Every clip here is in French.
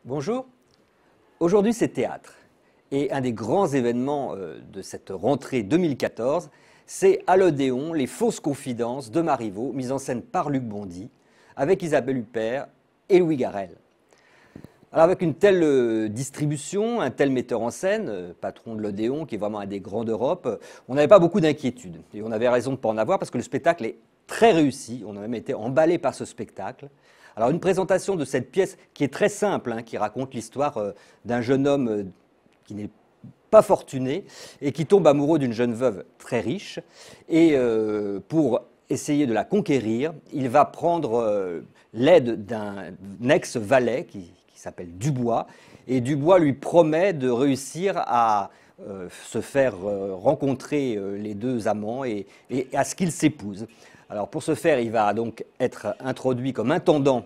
Bonjour, aujourd'hui c'est théâtre et un des grands événements de cette rentrée 2014, c'est à l'Odéon, les fausses confidences de Marivaux, mise en scène par Luc Bondy, avec Isabelle Huppert et Louis Garrel. Alors avec une telle distribution, un tel metteur en scène, patron de l'Odéon, qui est vraiment un des grands d'Europe, on n'avait pas beaucoup d'inquiétudes. Et on avait raison de ne pas en avoir parce que le spectacle est très réussi, on a même été emballé par ce spectacle. Alors une présentation de cette pièce qui est très simple, qui raconte l'histoire d'un jeune homme qui n'est pas fortuné et qui tombe amoureux d'une jeune veuve très riche. Et pour essayer de la conquérir, il va prendre l'aide d'un ex-valet qui s'appelle Dubois. Et Dubois lui promet de réussir à se faire rencontrer les deux amants et à ce qu'ils s'épousent. Alors pour ce faire, il va donc être introduit comme intendant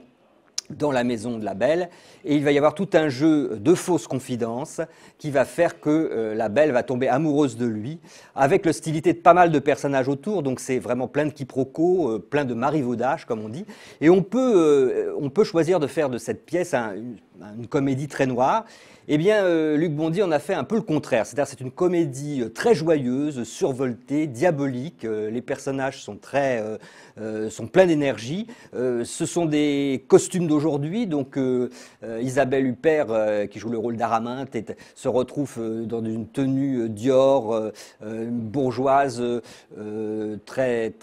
dans la maison de la belle et il va y avoir tout un jeu de fausses confidences qui va faire que la belle va tomber amoureuse de lui avec l'hostilité de pas mal de personnages autour, donc c'est vraiment plein de quiproquos, plein de marivaudages comme on dit, et on peut choisir de faire de cette pièce une comédie très noire. Eh bien, Luc Bondy en a fait un peu le contraire. C'est-à-dire c'est une comédie très joyeuse, survoltée, diabolique. Les personnages sont sont pleins d'énergie. Ce sont des costumes d'aujourd'hui. Donc, Isabelle Huppert, qui joue le rôle d'Araminte, se retrouve dans une tenue Dior, bourgeoise, très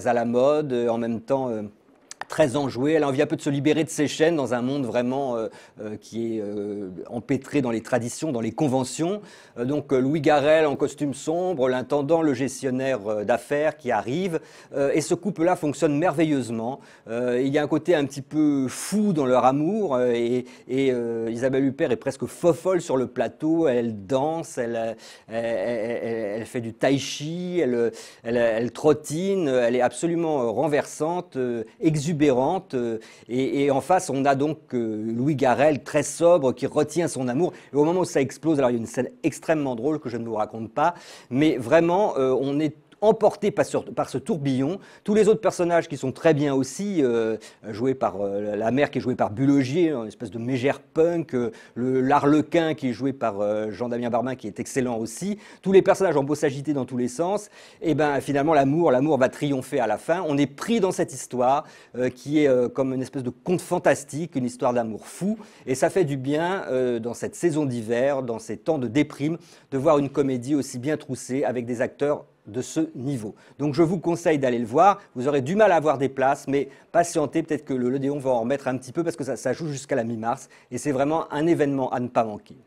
à la mode, en même temps très enjouée. Elle a envie un peu de se libérer de ses chaînes dans un monde vraiment qui est empêtré dans les traditions, dans les conventions. Donc Louis Garrel en costume sombre, l'intendant, le gestionnaire d'affaires qui arrive. Et ce couple-là fonctionne merveilleusement. Il y a un côté un petit peu fou dans leur amour. Et Isabelle Huppert est presque fofolle sur le plateau. Elle danse, elle fait du tai chi, elle trottine. Elle est absolument renversante, exubérante. Et en face, on a donc Louis Garrel, très sobre, qui retient son amour. Et au moment où ça explose, alors il y a une scène extrêmement drôle que je ne vous raconte pas, mais vraiment, on est emporté par ce tourbillon. Tous les autres personnages qui sont très bien aussi, joués par la mère qui est jouée par Bulogier, une espèce de mégère punk, l'Arlequin qui est joué par Jean-Damien Barmin qui est excellent aussi. Tous les personnages ont beau s'agiter dans tous les sens, et ben finalement l'amour va triompher à la fin. On est pris dans cette histoire qui est comme une espèce de conte fantastique, une histoire d'amour fou, et ça fait du bien dans cette saison d'hiver, dans ces temps de déprime, de voir une comédie aussi bien troussée avec des acteurs de ce niveau. Donc je vous conseille d'aller le voir. Vous aurez du mal à avoir des places, mais patientez, peut-être que l'Odéon va en remettre un petit peu parce que ça joue jusqu'à la mi-mars et c'est vraiment un événement à ne pas manquer.